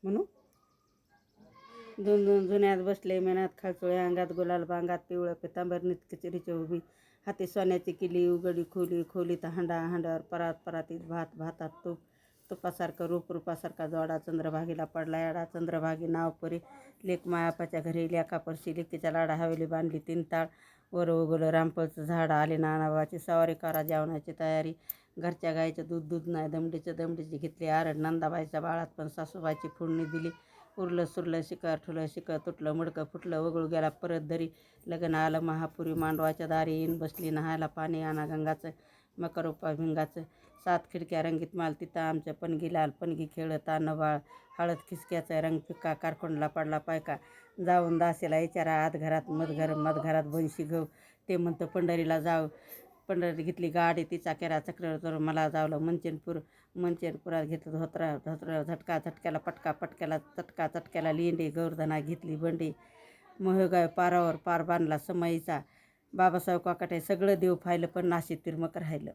म्हणून दोन दोन जुन्यात बसले मेनात खालचोळ्या अंगात गुलाल बांगात पिवळं पितांबर कचेरीची उभी हाती सोन्याची किली उघडी खोली खोलीत हांडा हांड्यावर परात परातीत भात भातात तूप तुपासारखं रूप रूपासारखा जोडा चंद्रभागीला पडला याडा चंद्रभागी नाव परी लेक मायापाच्या घरी लेकापरशी लेकीच्या लाडा हवेली बांधली 3 ताळ वर उगवलं रामफळचं झाड आले नानाबाची सवारी करा जेवणाची तयारी घरच्या गाईचं दूध दूध नाही दमडीची घेतली आरड नंदाबाईच्या बाळात पण सासूबाईची फोडणी दिली उरलं सुरलं शिकर ठुलं शिकर तुटलं मुडकं फुटलं वगळू गेला परत दरी लग्न आलं महापुरी मांडवाच्या दारी येईन बसली नहायला पाणी आणा गंगाचं मकर उपा भिंगाचं 7 खिडक्या रंगीत माल तिथं आमच्या पणगी लाल पणगी खेळत नवाळ हळद खिसक्याचा रंग फिक्का कारखोंडला पडला पायका जाऊन दासीला विचारा आत घरात मधघरात बनशी गव ते म्हणतं पंढरीला जाऊ पंढरी घेतली गाडी तिचा केरा चक्र मला जावलं मंचनपुरात घेतलं धोत्र झटक्याला पटक्याला चटक्याला लेंडी गौरधना घेतली बंडी मोहगाव पारावर पार बांधला समयीचा बाबासाहेब काकाटे सगळं देव फायलं पण नाशिक तिरमक राहिलं.